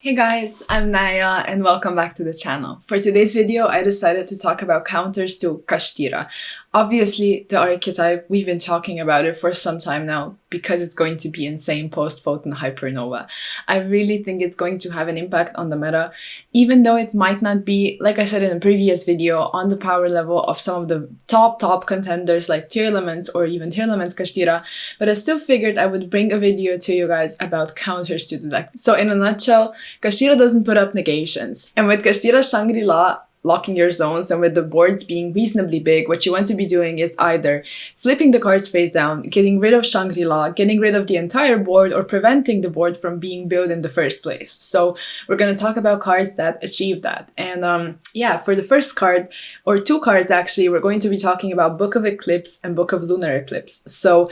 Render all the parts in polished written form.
Hey guys, I'm Naya and welcome back to the channel. For today's video, I decided to talk about counters to Kashtira. Obviously, the archetype, we've been talking about it for some time now because it's going to be insane post-Photon Hypernova. I really think it's going to have an impact on the meta, even though it might not be, like I said in a previous video, on the power level of some of the top contenders like Tier Elements or even Tier Elements Kashtira, but I still figured I would bring a video to you guys about counters to the deck. So in a nutshell, Kashtira doesn't put up negations. And with Kashtira Shangri-La locking your zones and with the boards being reasonably big, what you want to be doing is either flipping the cards face down, getting rid of Shangri-La, getting rid of the entire board, or preventing the board from being built in the first place. So we're going to talk about cards that achieve that. And yeah, for the first card, or two cards actually, we're going to be talking about Book of Eclipse and Book of Lunar Eclipse. So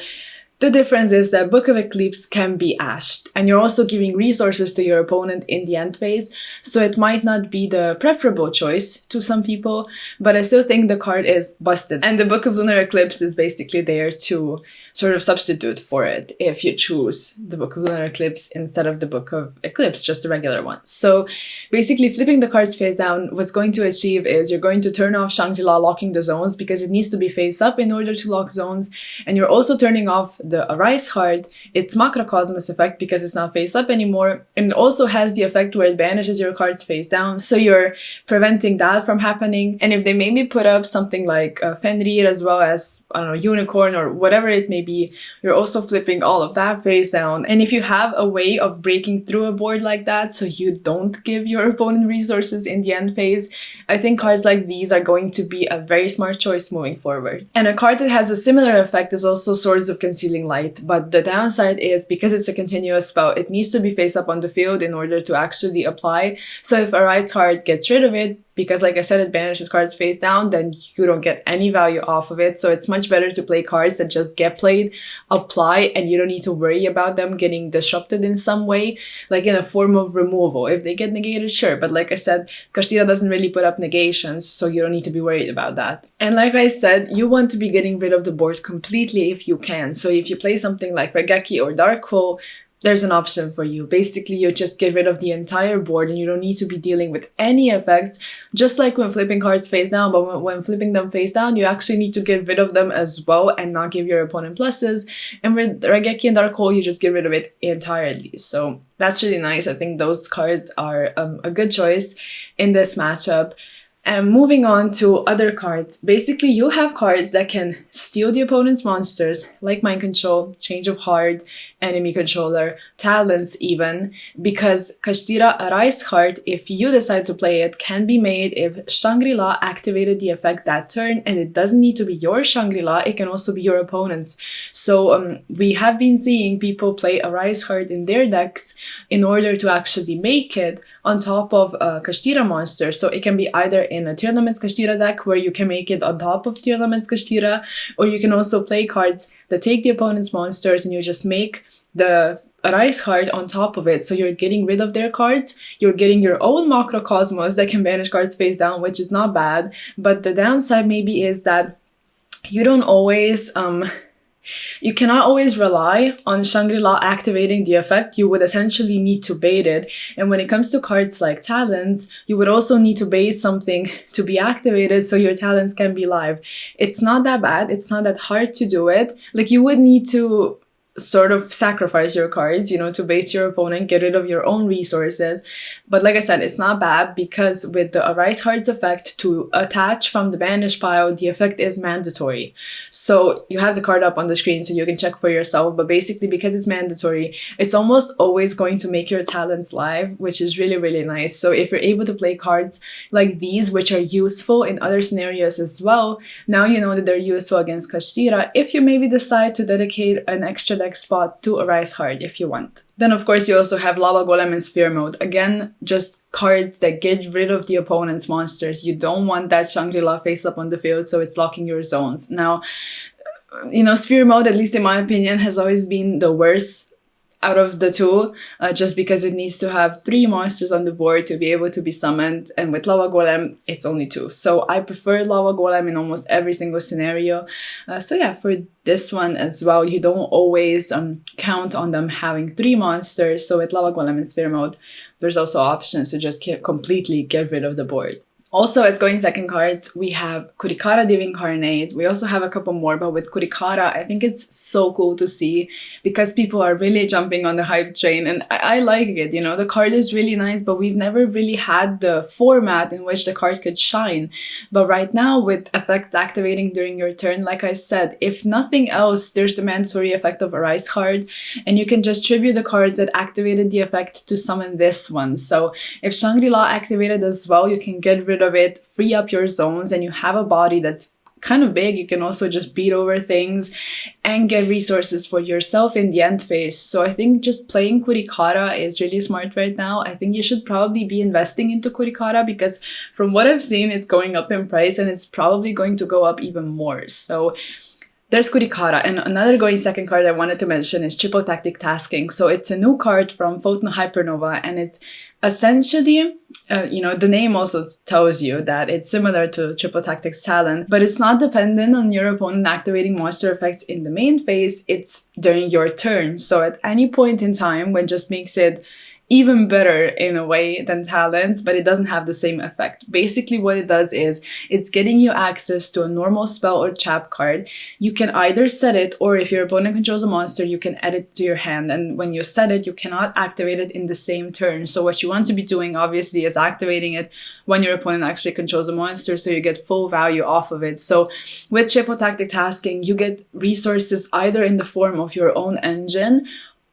the difference is that Book of Eclipse can be ashed, and you're also giving resources to your opponent in the end phase, so it might not be the preferable choice to some people, but I still think the card is busted. And the Book of Lunar Eclipse is basically there to sort of substitute for it if you choose the Book of Lunar Eclipse instead of the Book of Eclipse, just the regular one. So basically flipping the cards face down, what's going to achieve is you're going to turn off Shangri-La locking the zones because it needs to be face up in order to lock zones, and you're also turning off the Arise card, its Macrocosmos effect because it's not face up anymore, and it also has the effect where it banishes your cards face down, so you're preventing that from happening. And if they maybe put up something like Fenrir as well as, I don't know, Unicorn or whatever it may be, you're also flipping all of that face down. And if you have a way of breaking through a board like that so you don't give your opponent resources in the end phase, I think cards like these are going to be a very smart choice moving forward. And a card that has a similar effect is also Swords of Concealing Light, but the downside is because it's a continuous spell, it needs to be face up on the field in order to actually apply. So if a Rise card gets rid of it, because like I said, it banishes cards face down, then you don't get any value off of it. So it's much better to play cards that just get played, apply, and you don't need to worry about them getting disrupted in some way, like in a form of removal. If they get negated, sure. But like I said, Kashtira doesn't really put up negations, so you don't need to be worried about that. And like I said, you want to be getting rid of the board completely if you can. So if you play something like Regeki or Dark Hole, there's an option for you. Basically, you just get rid of the entire board and you don't need to be dealing with any effects, just like when flipping cards face down. But when flipping them face down, you actually need to get rid of them as well and not give your opponent pluses. And with Regeki and Dark Hole, you just get rid of it entirely. So that's really nice. I think those cards are a good choice in this matchup. And moving on to other cards, basically you have cards that can steal the opponent's monsters, like Mind Control, Change of Heart, Enemy Controller, Talents even, because Kashtira Arise card, if you decide to play it, can be made if Shangri-La activated the effect that turn, and it doesn't need to be your Shangri-La, it can also be your opponent's. So we have been seeing people play Arise card in their decks in order to actually make it on top of Kashtira monsters. So it can be either in a Tier Elements Kashtira deck where you can make it on top of Tier Elements Kashtira, or you can also play cards that take the opponent's monsters and you just make the Arise card on top of it. So you're getting rid of their cards, you're getting your own Macrocosmos that can banish cards face down, which is not bad. But the downside maybe is that you don't always you cannot always rely on Shangri-La activating the effect. You would essentially need to bait it. And when it comes to cards like Talents, you would also need to bait something to be activated so your Talents can be live. It's not that bad. It's not that hard to do it. Like, you would need to sort of sacrifice your cards, you know, to bait your opponent, get rid of your own resources. But like I said, it's not bad because with the Arise Cards effect to attach from the banish pile, the effect is mandatory. So you have the card up on the screen so you can check for yourself. But basically, because it's mandatory, it's almost always going to make your Talents live, which is really, really nice. So if you're able to play cards like these, which are useful in other scenarios as well, now you know that they're useful against Kashtira if you maybe decide to dedicate an extra spot to Arise hard if you want. Then of course you also have Lava Golem and Sphere Mode. Again, just cards that get rid of the opponent's monsters. You don't want that Shangri-La face up on the field, so it's locking your zones. Now, you know, Sphere Mode, at least in my opinion, has always been the worst out of the two, just because it needs to have 3 monsters on the board to be able to be summoned, and with Lava Golem it's only 2. So I prefer Lava Golem in almost every single scenario. So yeah, for this one as well, you don't always count on them having 3 monsters. So with Lava Golem in Sphere mode, there's also options to just completely get rid of the board. Also, as going second cards, we have Kurikara Divincarnate. We also have a couple more, but with Kurikara, I think it's so cool to see because people are really jumping on the hype train, and I like it. You know, the card is really nice, but we've never really had the format in which the card could shine. But right now, with effects activating during your turn, like I said, if nothing else, there's the mandatory effect of Arise card, and you can just tribute the cards that activated the effect to summon this one. So if Shangri-La activated as well, you can get rid of it, free up your zones, and you have a body that's kind of big. You can also just beat over things and get resources for yourself in the end phase. So I think just playing Kurikara is really smart right now. I think you should probably be investing into Kurikara because from what I've seen, it's going up in price and it's probably going to go up even more. So there's Kurikara. And another going second card I wanted to mention is Triple Tactic Tasking. So it's a new card from Photon Hypernova, and it's essentially, the name also tells you that it's similar to Triple Tactics Talent, but it's not dependent on your opponent activating monster effects in the main phase. It's during your turn. So at any point in time, which just makes it even better in a way than Talents, but it doesn't have the same effect. Basically what it does is it's getting you access to a normal spell or trap card. You can either set it, or if your opponent controls a monster, you can add it to your hand. And when you set it, you cannot activate it in the same turn. So what you want to be doing obviously is activating it when your opponent actually controls a monster, so you get full value off of it. So with Triple Tactic Tasking, you get resources either in the form of your own engine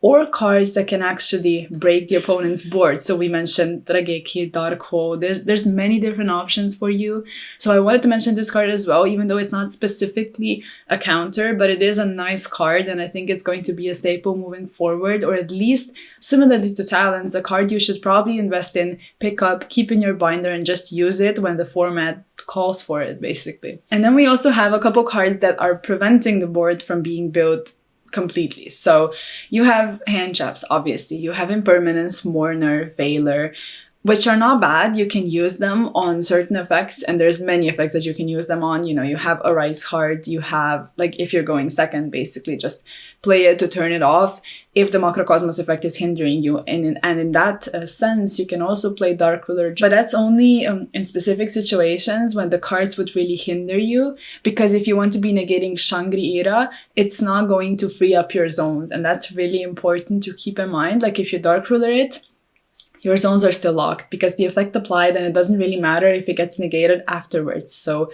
or cards that can actually break the opponent's board. So we mentioned Drageki, Dark Hole. There's many different options for you. So I wanted to mention this card as well, even though it's not specifically a counter, but it is a nice card, and I think it's going to be a staple moving forward, or at least similarly to Talents, a card you should probably invest in, pick up, keep in your binder, and just use it when the format calls for it, basically. And then we also have a couple cards that are preventing the board from being built completely. So you have hand traps, obviously. You have Impermanence, Mourner, Veiler, which are not bad. You can use them on certain effects, and there's many effects that you can use them on. You know, you have Arise card, you have, like, if you're going second, basically just play it to turn it off if the Macrocosmos effect is hindering you. And in that sense, you can also play Dark Ruler, but that's only in specific situations when the cards would really hinder you, because if you want to be negating Shangri-La, it's not going to free up your zones, and that's really important to keep in mind. Like, if you Dark Ruler it, your zones are still locked because the effect applied, and it doesn't really matter if it gets negated afterwards. So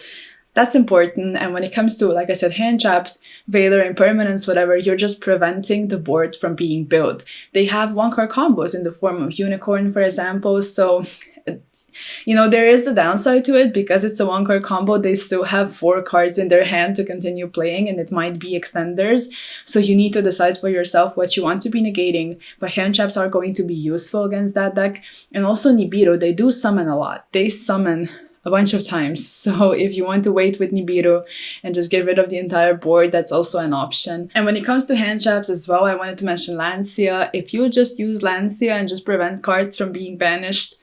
that's important. And when it comes to, like I said, hand traps, Veiler, Impermanence, whatever, you're just preventing the board from being built. They have one-card combos in the form of Unicorn, for example. So, you know, there is the downside to it because it's a one-card combo. They still have 4 cards in their hand to continue playing, and it might be extenders. So you need to decide for yourself what you want to be negating. But hand traps are going to be useful against that deck. And also Nibiru, they do summon a lot. They summon a bunch of times. So if you want to wait with Nibiru and just get rid of the entire board, that's also an option. And when it comes to hand traps as well, I wanted to mention Lancia. If you just use Lancia and just prevent cards from being banished,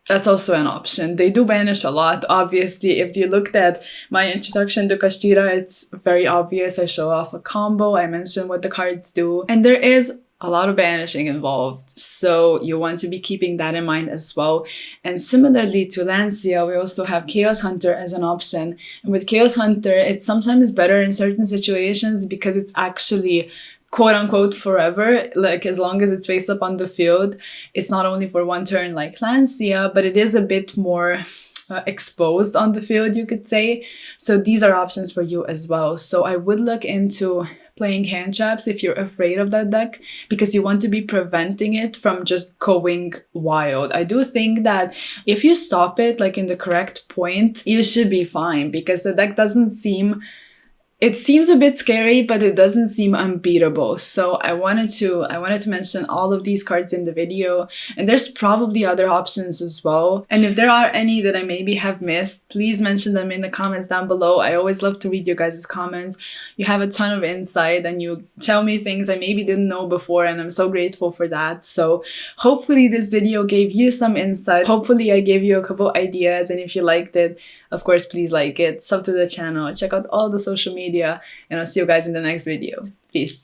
that's also an option. They do banish a lot, obviously. If you looked at my introduction to Kashtira, it's very obvious. I show off a combo, I mention what the cards do, and there is a lot of banishing involved. So you want to be keeping that in mind as well. And similarly to Lancia, we also have Chaos Hunter as an option. And with Chaos Hunter, it's sometimes better in certain situations because it's actually quote unquote forever, like as long as it's face up on the field. It's not only for one turn like Lancia, but it is a bit more exposed on the field, you could say. So these are options for you as well. So I would look into playing hand traps if you're afraid of that deck, because you want to be preventing it from just going wild. I do think that if you stop it like in the correct point, you should be fine, because the deck doesn't seem It seems a bit scary, but it doesn't seem unbeatable. So I wanted to mention all of these cards in the video, and there's probably other options as well. And if there are any that I maybe have missed, please mention them in the comments down below. I always love to read your guys' comments. You have a ton of insight and you tell me things I maybe didn't know before, and I'm so grateful for that. So hopefully this video gave you some insight. Hopefully I gave you a couple ideas, and if you liked it, of course, please like it, sub to the channel, check out all the social media, and I'll see you guys in the next video. Peace.